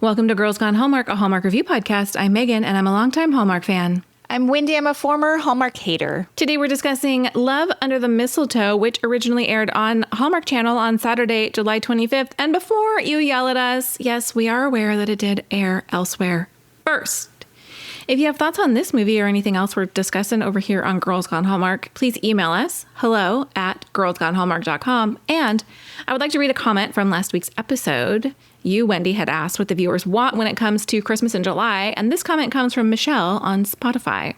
Welcome to Girls Gone Hallmark, a Hallmark review podcast. I'm Megan, and I'm a longtime Hallmark fan. I'm Wendy. I'm a former Hallmark hater. Today we're discussing Love Under the Mistletoe, which originally aired on Hallmark Channel on Saturday, July 25th. And before you yell at us, yes, we are aware that it did air elsewhere first. If you have thoughts on this movie or anything else we're discussing over here on Girls Gone Hallmark, please email us, hello@girlsgonehallmark.com. And I would like to read a comment from last week's episode. You, Wendy, had asked what the viewers want when it comes to Christmas in July, and this comment comes from Michelle on Spotify.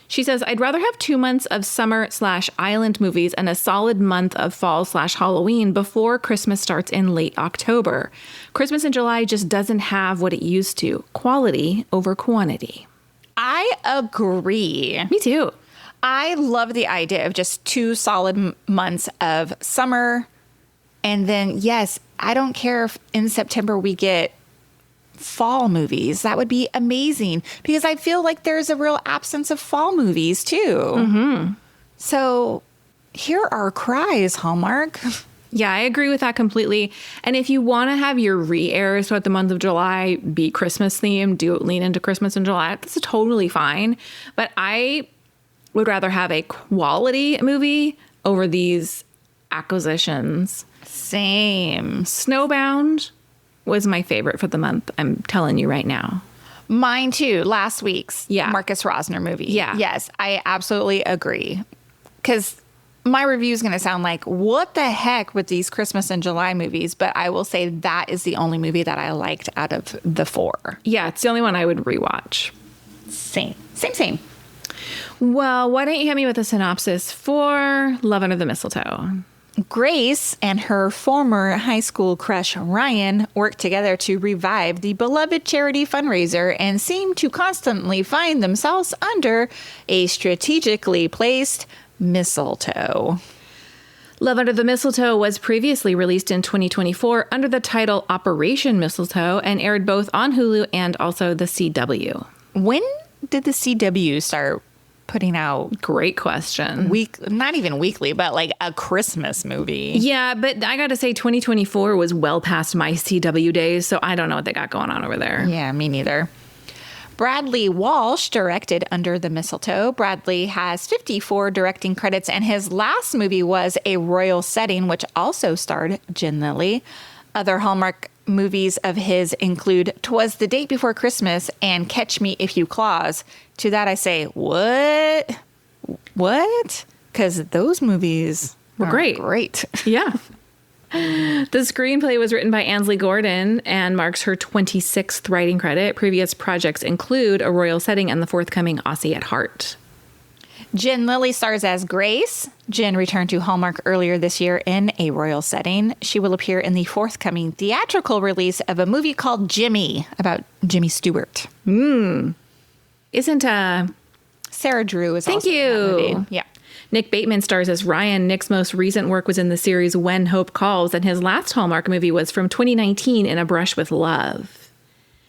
She says, I'd rather have 2 months of summer/island movies and a solid month of fall/Halloween before Christmas starts in late October. Christmas in July just doesn't have what it used to. Quality over quantity. I agree. Me too. I love the idea of just 2 solid months of summer. And then, yes, I don't care if in September we get fall movies. That would be amazing because I feel like there's a real absence of fall movies too. Mm-hmm. So hear our cries, Hallmark. Yeah, I agree with that completely. And if you want to have your re-airs throughout the month of July be Christmas themed, do lean into Christmas in July, that's totally fine. But I would rather have a quality movie over these acquisitions. Same. Snowbound was my favorite for the month. I'm telling you right now. Mine too. Last week's Yeah. Marcus Rosner movie. Yeah. Yes, I absolutely agree. Because my review is going to sound like, what the heck with these Christmas and July movies? But I will say that is the only movie that I liked out of the 4. Yeah, it's the only one I would rewatch. Same. Well, why don't you hit me with a synopsis for Love Under the Mistletoe? Grace and her former high school crush Ryan work together to revive the beloved charity fundraiser and seem to constantly find themselves under a strategically placed mistletoe. Love Under the Mistletoe was previously released in 2024 under the title Operation Mistletoe and aired both on Hulu and also the CW. When did the CW start putting out Great question. not even weekly, but like a Christmas movie? Yeah, but I got to say 2024 was well past my CW days, so I don't know what they got going on over there. Yeah, me neither. Bradley Walsh directed Under the Mistletoe. Bradley has 54 directing credits, and his last movie was A Royal Setting, which also starred Jen Lilley. Other Hallmark movies of his include 'Twas the Day Before Christmas and Catch Me If You Claus. To that I say, what? Because those movies were great. Yeah. The screenplay was written by Ansley Gordon and marks her 26th writing credit. Previous projects include A Royal Setting and the forthcoming Aussie at Heart. Jen Lilley stars as Grace. Jen returned to Hallmark earlier this year in A Royal Setting. She will appear in the forthcoming theatrical release of a movie called Jimmy, about Jimmy Stewart. Isn't Sarah Drew is Thank also you. in that movie. Yeah. Nick Bateman stars as Ryan. Nick's most recent work was in the series When Hope Calls, and his last Hallmark movie was from 2019 in A Brush with Love.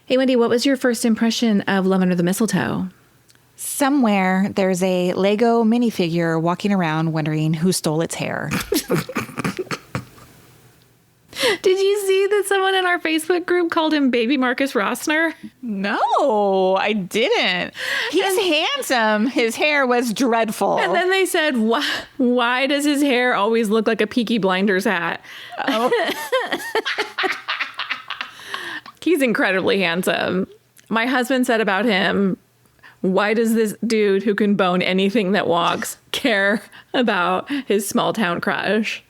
Hey, Wendy, what was your first impression of Love Under the Mistletoe? Somewhere there's a Lego minifigure walking around wondering who stole its hair. Did you see that someone in our Facebook group called him Baby Marcus Rosner? No, I didn't. He's handsome. His hair was dreadful. And then they said, why does his hair always look like a Peaky Blinders hat? Oh. He's incredibly handsome. My husband said about him, why does this dude who can bone anything that walks care about his small town crush?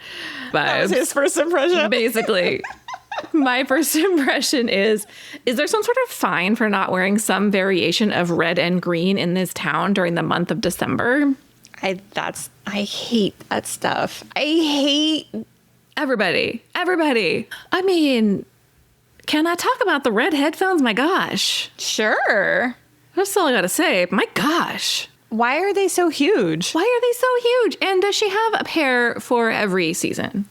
That was his first impression. Basically. My first impression is there some sort of fine for not wearing some variation of red and green in this town during the month of December? I hate that stuff. I hate everybody. I mean, can I talk about the red headphones? My gosh. Sure. That's all I gotta say. My gosh. Why are they so huge? And does she have a pair for every season?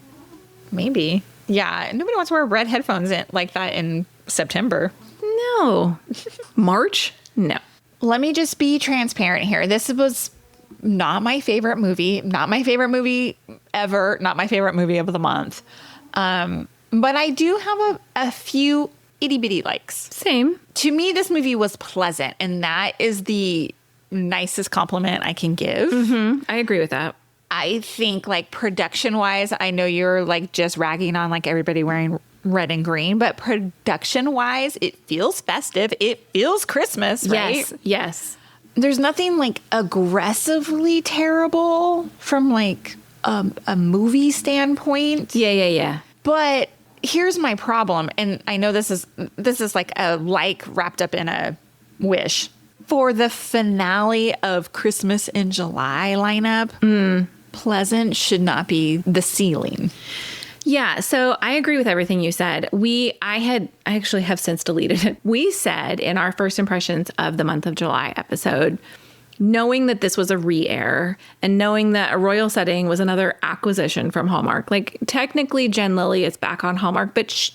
Maybe. Yeah. Nobody wants to wear red headphones like that in September. No. March? No. Let me just be transparent here. This was not my favorite movie. Not my favorite movie ever. Not my favorite movie of the month. But I do have a few itty bitty likes. Same. To me, this movie was pleasant, and that is the nicest compliment I can give. I agree with that. I think like production wise, I know you're like just ragging on like everybody wearing red and green, but production wise, it feels festive. It feels Christmas, right? Yes. Yes. There's nothing like aggressively terrible from like a movie standpoint. Yeah. But here's my problem, and I know this is like a like wrapped up in a wish. For the finale of Christmas in July lineup, pleasant should not be the ceiling. Yeah, so I agree with everything you said. I actually have since deleted it. We said in our first impressions of the month of July episode, knowing that this was a re-air and knowing that A Royal Setting was another acquisition from Hallmark. Like technically Jen Lilley is back on Hallmark, but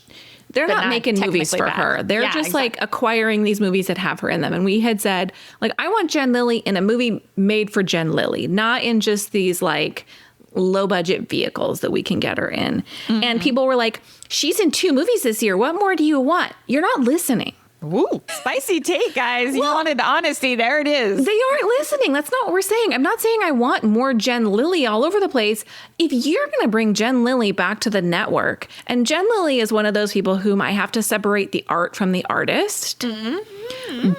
they're not making movies for her. They're just like acquiring these movies that have her in them. And we had said, like, I want Jen Lilley in a movie made for Jen Lilley, not in just these like low budget vehicles that we can get her in. And people were like, she's in 2 movies this year. What more do you want? You're not listening. Woo, spicy take, guys. You wanted honesty. There it is. They aren't listening. That's not what we're saying. I'm not saying I want more Jen Lilley all over the place. If you're going to bring Jen Lilley back to the network, and Jen Lilley is one of those people whom I have to separate the art from the artist.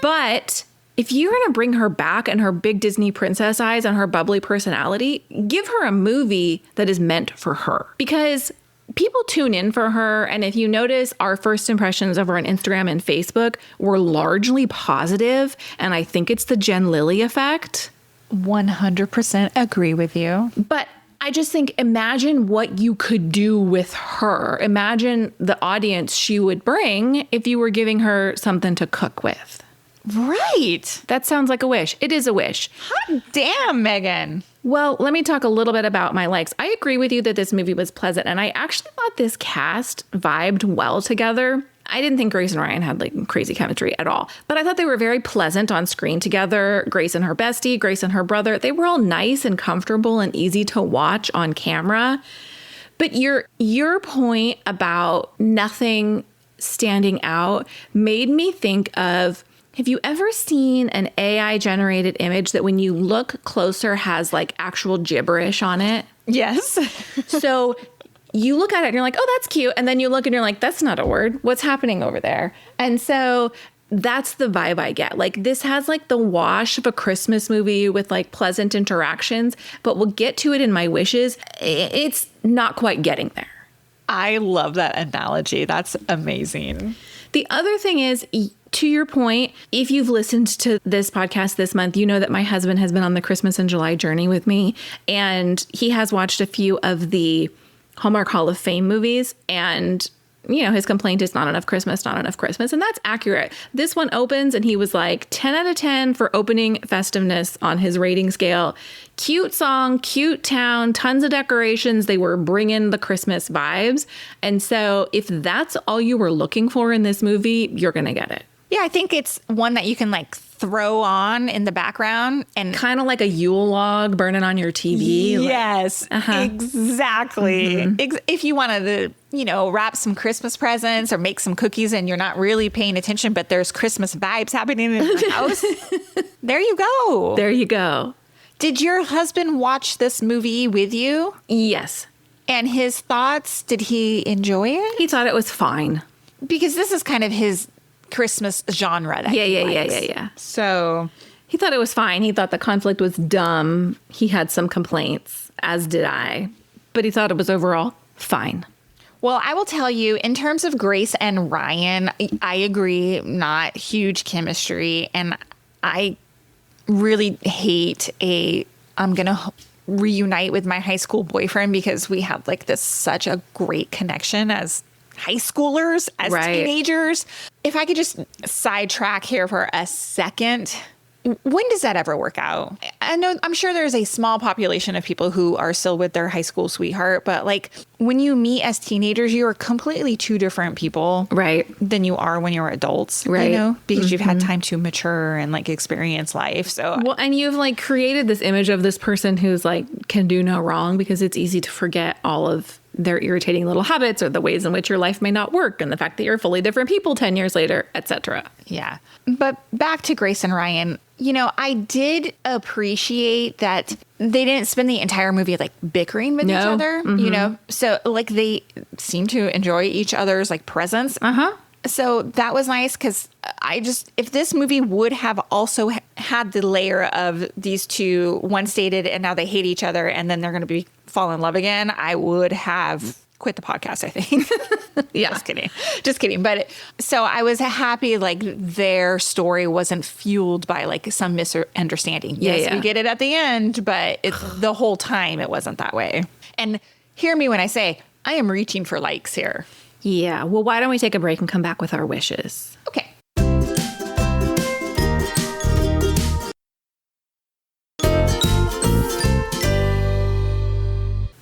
But if you're going to bring her back and her big Disney princess eyes and her bubbly personality, give her a movie that is meant for her. Because people tune in for her. And if you notice, our first impressions of her on Instagram and Facebook were largely positive. And I think it's the Jen Lilley effect. 100% agree with you. But I just think, imagine what you could do with her. Imagine the audience she would bring if you were giving her something to cook with. Right. That sounds like a wish. It is a wish. Hot damn, Megan. Well, let me talk a little bit about my likes. I agree with you that this movie was pleasant, and I actually thought this cast vibed well together. I didn't think Grace and Ryan had like crazy chemistry at all, but I thought they were very pleasant on screen together. Grace and her bestie, Grace and her brother, they were all nice and comfortable and easy to watch on camera. But your point about nothing standing out made me think of, have you ever seen an AI generated image that when you look closer has like actual gibberish on it? Yes. So you look at it and you're like, oh, that's cute. And then you look and you're like, that's not a word. What's happening over there? And so that's the vibe I get. Like this has like the wash of a Christmas movie with like pleasant interactions, but we'll get to it in my wishes. It's not quite getting there. I love that analogy. That's amazing. The other thing is, to your point, if you've listened to this podcast this month, you know that my husband has been on the Christmas in July journey with me, and he has watched a few of the Hallmark Hall of Fame movies, and you know, his complaint is not enough Christmas, and that's accurate. This one opens and he was like 10 out of 10 for opening festiveness on his rating scale. Cute song, cute town, tons of decorations. They were bringing the Christmas vibes. And so if that's all you were looking for in this movie, you're going to get it. Yeah, I think it's one that you can like throw on in the background and kind of like a Yule log burning on your TV. Yes, exactly. If you wanted to, you know, wrap some Christmas presents or make some cookies and you're not really paying attention, but there's Christmas vibes happening in your house. There you go. There you go. Did your husband watch this movie with you? Yes. And his thoughts, did he enjoy it? He thought it was fine. Because this is kind of his Christmas genre that he likes. Yeah. So he thought it was fine. He thought the conflict was dumb. He had some complaints, as did I. But he thought it was overall fine. Well, I will tell you, in terms of Grace and Ryan, I agree, not huge chemistry. And I really hate I'm going to reunite with my high school boyfriend because we had like such a great connection as high schoolers, as teenagers. If I could just sidetrack here for a second, when does that ever work out? I'm sure there's a small population of people who are still with their high school sweetheart, but like when you meet as teenagers, you are completely two different people, right, than you are when you're adults, right? You know, because you've had time to mature and like experience life. So well, and you've like created this image of this person who's like can do no wrong because it's easy to forget all of their irritating little habits or the ways in which your life may not work and the fact that you're fully different people 10 years later, etc. Yeah. But back to Grace and Ryan, you know, I did appreciate that they didn't spend the entire movie like bickering with each other, you know? So like they seem to enjoy each other's like presence. So that was nice because if this movie would have also had the layer of these two, once dated and now they hate each other and then they're going to fall in love again, I would have quit the podcast, I think. Yeah. Just kidding. But so I was happy like their story wasn't fueled by like some misunderstanding. Yes, we get it at the end, but the whole time it wasn't that way. And hear me when I say I am reaching for likes here. Yeah. Well, why don't we take a break and come back with our wishes? Okay.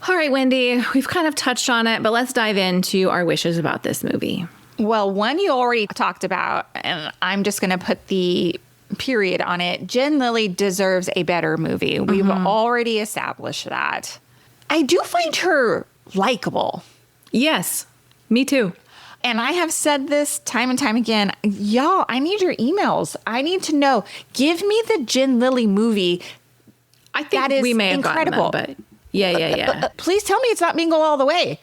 All right, Wendy, we've kind of touched on it, but let's dive into our wishes about this movie. Well, one you already talked about, and I'm just going to put the period on it. Jen Lilley deserves a better movie. We've already established that. I do find her likable. Yes, me too. And I have said this time and time again. Y'all, I need your emails. I need to know. Give me the Jen Lilley movie. I think that is we may have incredible. gotten them, but yeah. Please tell me it's not Mingle All the Way.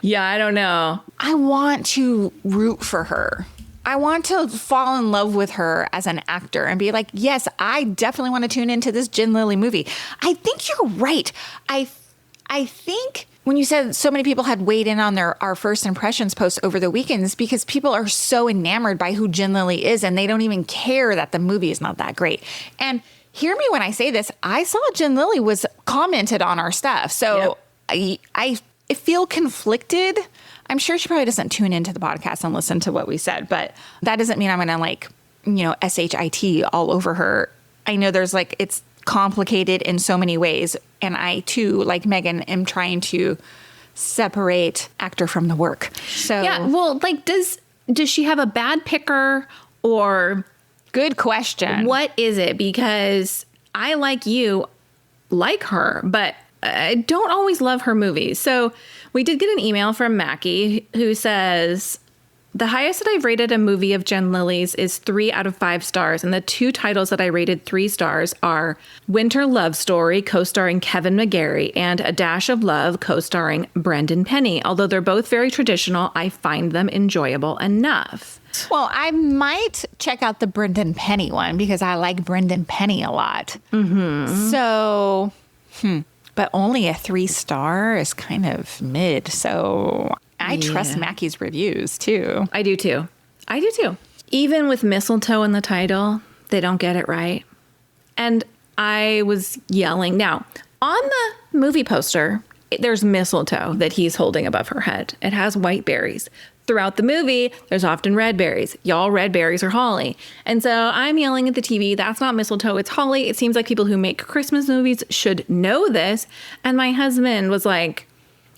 Yeah, I don't know. I want to root for her. I want to fall in love with her as an actor and be like, yes, I definitely want to tune into this Jen Lilley movie. I think you're right. I think when you said so many people had weighed in on our first impressions post over the weekends because people are so enamored by who Jen Lilley is and they don't even care that the movie is not that great. And hear me when I say this, I saw Jen Lilley was commented on our stuff. So I feel conflicted. I'm sure she probably doesn't tune into the podcast and listen to what we said, but that doesn't mean I'm going to like, you know, SHIT all over her. I know there's like, it's complicated in so many ways. And I too, like Megan, am trying to separate actor from the work. So yeah, well, like does she have a bad picker or good question. What is it? Because I like her, but I don't always love her movies. So we did get an email from Mackie who says, the highest that I've rated a movie of Jen Lilley's is 3 out of 5 stars. And the 2 titles that I rated 3 stars are Winter Love Story, co-starring Kevin McGarry, and A Dash of Love, co-starring Brendan Penny. Although they're both very traditional, I find them enjoyable enough. Well, I might check out the Brendan Penny one because I like Brendan Penny a lot. So, but only a 3-star is kind of mid. So I trust Mackie's reviews too. I do too. Even with mistletoe in the title, they don't get it right. And I was yelling. Now, on the movie poster, there's mistletoe that he's holding above her head. It has white berries. Throughout the movie, there's often red berries. Y'all, red berries are holly. And so I'm yelling at the TV, that's not mistletoe, it's holly. It seems like people who make Christmas movies should know this. And my husband was like,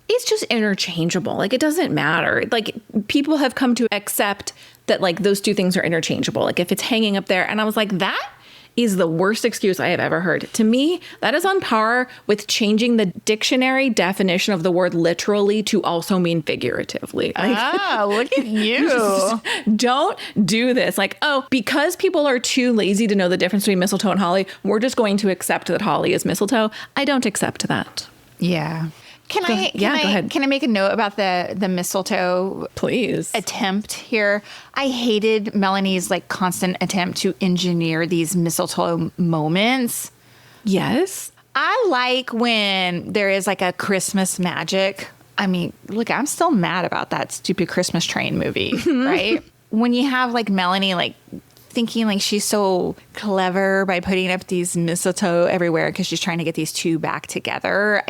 it's just interchangeable. Like, it doesn't matter. Like, people have come to accept that, like, those two things are interchangeable. Like, if it's hanging up there. And I was like, that is the worst excuse I have ever heard. To me, that is on par with changing the dictionary definition of the word literally to also mean figuratively. Like, look at you. Don't do this. Like, oh, because people are too lazy to know the difference between mistletoe and holly, we're just going to accept that holly is mistletoe. I don't accept that. Yeah. Can Go ahead. Can I make a note about the mistletoe please attempt here? I hated Melanie's like constant attempt to engineer these mistletoe moments. Yes. I like when there is like a Christmas magic. I mean, look, I'm still mad about that stupid Christmas Train movie, right? When you have like Melanie like thinking like she's so clever by putting up these mistletoe everywhere because she's trying to get these two back together.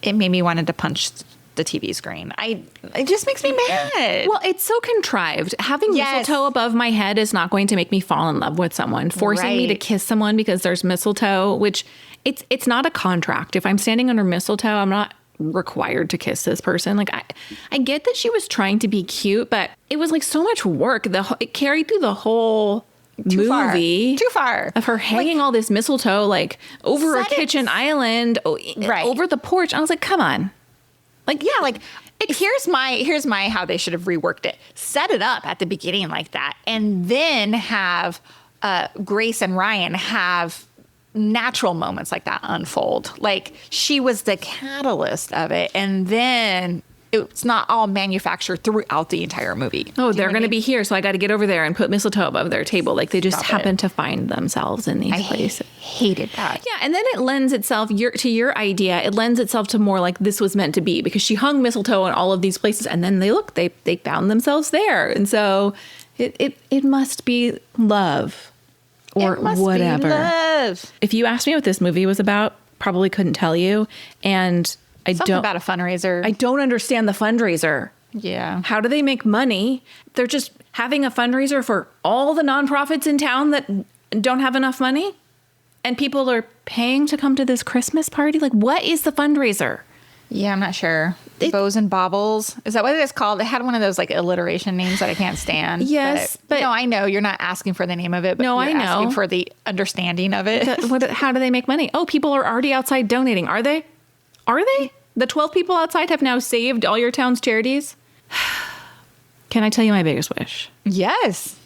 It made me wanted to punch the TV screen. It just makes me mad. Well, it's so contrived. Having mistletoe above my head is not going to make me fall in love with someone. Forcing me to kiss someone because there's mistletoe, which it's not a contract. If I'm standing under mistletoe, I'm not required to kiss this person. Like, I get that she was trying to be cute, but it was like so much work. It carried through the whole movie Too far. of her hanging all this mistletoe like over a kitchen island, over the porch. I was like, come on. Like, yeah, like here's my how they should have reworked it. Set it up at the beginning like that, and then have Grace and Ryan have natural moments like that unfold. Like, she was the catalyst of it, and then it's not all manufactured throughout the entire movie. Oh, they're going to be here, so I got to get over there and put mistletoe above their table. Like, they just happen to find themselves in these places. Hated that. Yeah, and then it lends itself to your idea. It lends itself to more like this was meant to be, because she hung mistletoe in all of these places, and then they found themselves there, and so it must be love or whatever. Be love. If you asked me what this movie was about, probably couldn't tell you, and Something about a fundraiser. I don't understand the fundraiser. Yeah. How do they make money? They're just having a fundraiser for all the nonprofits in town that don't have enough money? And people are paying to come to this Christmas party? Like, what is the fundraiser? Yeah, I'm not sure. Bows and Baubles. Is that what it is called? It had one of those like alliteration names that I can't stand. Yes. But no, I know you're not asking for the name of it, but No, you're I know. asking for the understanding of it. How do they make money? Oh, people are already outside donating. Are they? Are they? The 12 people outside have now saved all your town's charities? Can I tell you my biggest wish? Yes.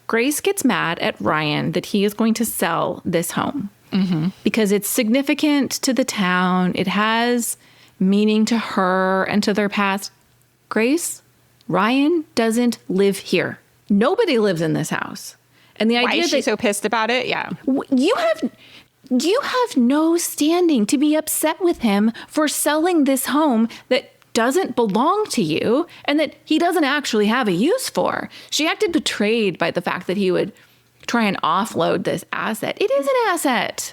Grace gets mad at Ryan that he is going to sell this home because it's significant to the town. It has meaning to her and to their past. Grace, Ryan doesn't live here. Nobody lives in this house. And the Why idea is she so pissed about it? Yeah. You have no standing to be upset with him for selling this home that doesn't belong to you and that he doesn't actually have a use for. She acted betrayed by the fact that he would try and offload this asset. It is an asset.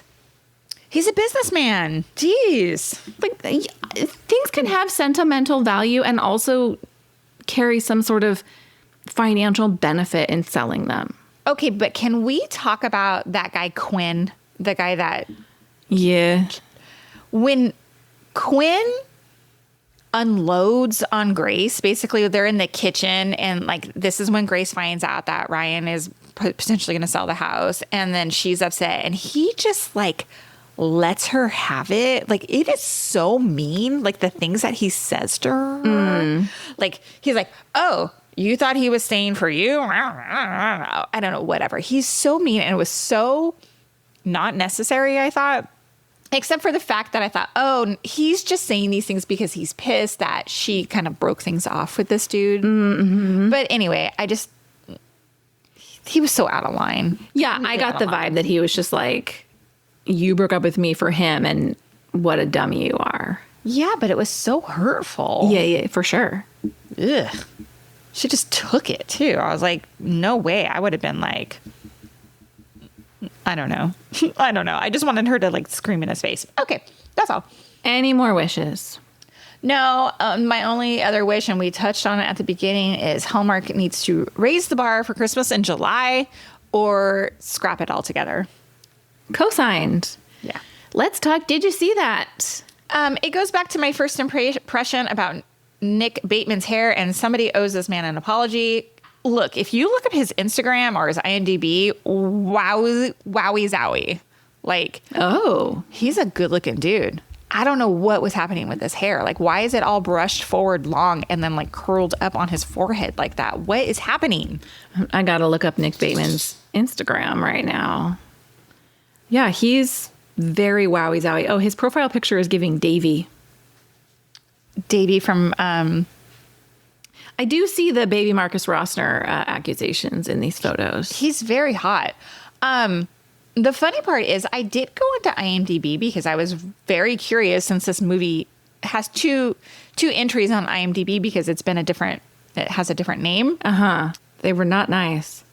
He's a businessman. Jeez. Like, things can have sentimental value and also carry some sort of financial benefit in selling them. Okay, but can we talk about that guy Quinn? The guy that... Yeah. When Quinn unloads on Grace, basically they're in the kitchen, and like this is when Grace finds out that Ryan is potentially going to sell the house, and then she's upset, and he just like lets her have it. Like, it is so mean, like the things that he says to her. Like, he's like, oh, you thought he was staying for you? I don't know, whatever. He's so mean, and it was so not necessary, I thought. Except for the fact that I thought, oh, he's just saying these things because he's pissed that she kind of broke things off with this dude. Mm-hmm. But anyway, he was so out of line. Yeah, I got the vibe that he was just like, you broke up with me for him and what a dummy you are. Yeah, but it was so hurtful. Yeah, for sure. Ugh. She just took it too. I was like, no way. I would have been like, I don't know. I don't know. I just wanted her to like scream in his face. Okay, that's all. Any more wishes? No, my only other wish, and we touched on it at the beginning, is Hallmark needs to raise the bar for Christmas in July or scrap it altogether. Co-signed. Yeah. Let's talk. Did you see that? It goes back to my first impression about Nick Bateman's hair, and somebody owes this man an apology. Look, if you look up his Instagram or his IMDb, wowie zowie. Like, oh, he's a good looking dude. I don't know what was happening with his hair. Like, why is it all brushed forward long and then like curled up on his forehead like that? What is happening? I got to look up Nick Bateman's Instagram right now. Yeah, he's very wowie zowie. Oh, his profile picture is giving Davy. Davy from... I do see the baby Marcus Rosner accusations in these photos. He's very hot. The funny part is I did go into IMDb because I was very curious, since this movie has two entries on IMDb because it has a different name. Uh-huh. They were not nice.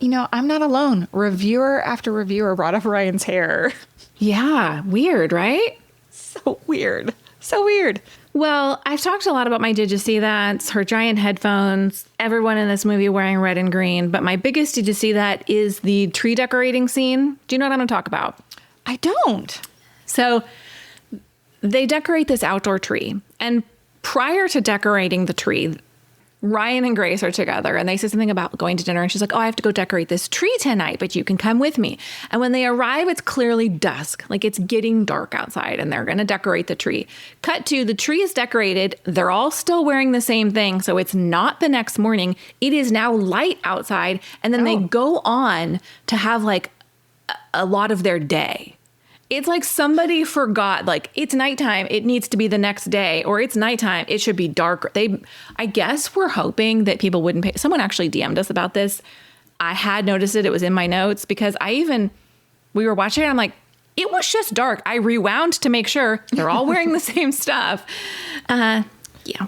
You know, I'm not alone. Reviewer after reviewer brought up Ryan's hair. Yeah, weird, right? So weird. So weird. Well, I've talked a lot about my Did You See That? Her giant headphones, everyone in this movie wearing red and green. But my biggest Did You See That is the tree decorating scene. Do you know what I'm going to talk about? I don't. So they decorate this outdoor tree. And prior to decorating the tree, Ryan and Grace are together and they say something about going to dinner and she's like, oh, I have to go decorate this tree tonight, but you can come with me. And when they arrive, it's clearly dusk, like it's getting dark outside and they're going to decorate the tree. Cut to the tree is decorated. They're all still wearing the same thing. So it's not the next morning. It is now light outside. And then they go on to have like a lot of their day. It's like somebody forgot, like, it's nighttime, it needs to be the next day, or it's nighttime, it should be darker. I guess we're hoping that people wouldn't pay. Someone actually DM'd us about this. I had noticed it was in my notes because we were watching it, I'm like, it was just dark. I rewound to make sure they're all wearing the same stuff. Yeah.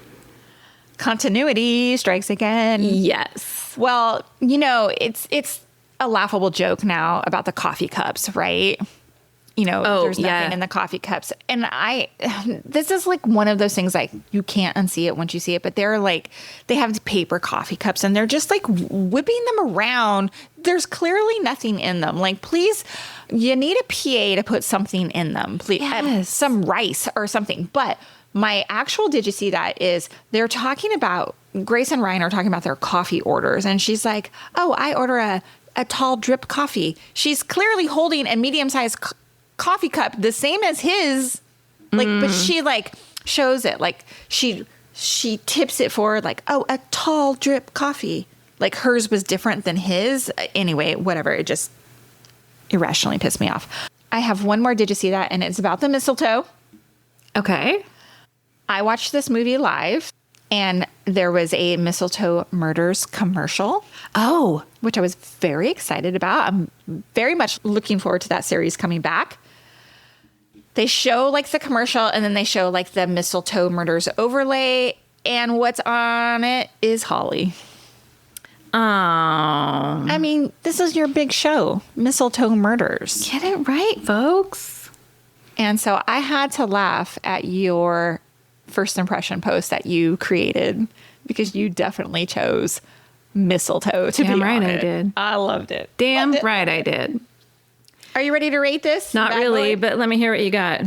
Continuity strikes again. Yes. Well, it's a laughable joke now about the coffee cups, right? There's nothing in the coffee cups. And this is like one of those things, like you can't unsee it once you see it, but they have paper coffee cups and they're just like whipping them around. There's clearly nothing in them. Like, please, you need a PA to put something in them. Please, some rice or something. But my actual, did you see that is they're talking about, Grace and Ryan are talking about their coffee orders. And she's like, oh, I order a tall drip coffee. She's clearly holding a medium-sized coffee cup the same as his, like, but she like shows it, like she tips it forward, like, oh, a tall drip coffee, like hers was different than his. Anyway, whatever, it just irrationally pissed me off. I have one more, did you see that? And it's about the mistletoe. Okay. I watched this movie live and there was a Mistletoe Murders commercial. Oh, which I was very excited about. I'm very much looking forward to that series coming back. They show like the commercial and then they show like the Mistletoe Murders overlay. And what's on it is Holly. Oh. I mean, this is your big show, Mistletoe Murders. Get it right, folks. And so I had to laugh at your first impression post that you created because you definitely chose mistletoe to be on right, it. I did. I loved it. Damn right I did. Are you ready to rate this? Not really, but let me hear what you got.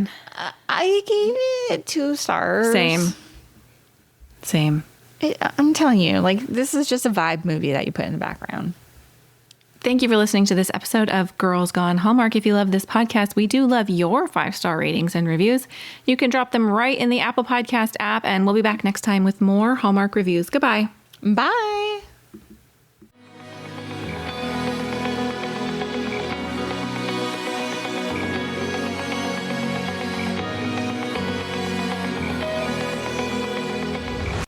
I gave it 2 stars. Same. I'm telling you, like, this is just a vibe movie that you put in the background. Thank you for listening to this episode of Girls Gone Hallmark. If you love this podcast, we do love your 5-star ratings and reviews. You can drop them right in the Apple Podcast app, and we'll be back next time with more Hallmark reviews. Goodbye. Bye.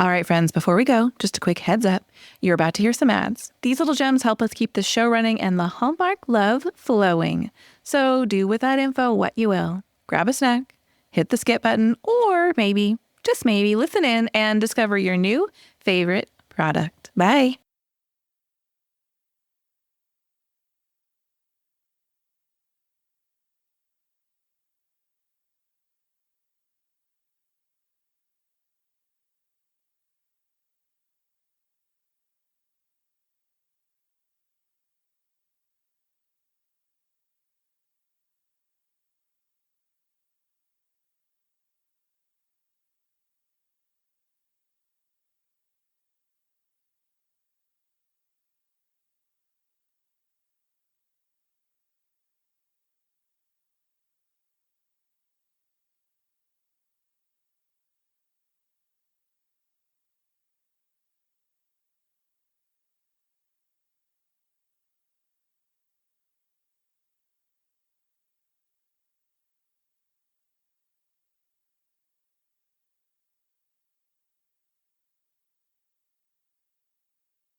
All right, friends, before we go, just a quick heads up. You're about to hear some ads. These little gems help us keep the show running and the Hallmark love flowing. So do with that info what you will. Grab a snack, hit the skip button, or maybe, just maybe, listen in and discover your new favorite product. Bye.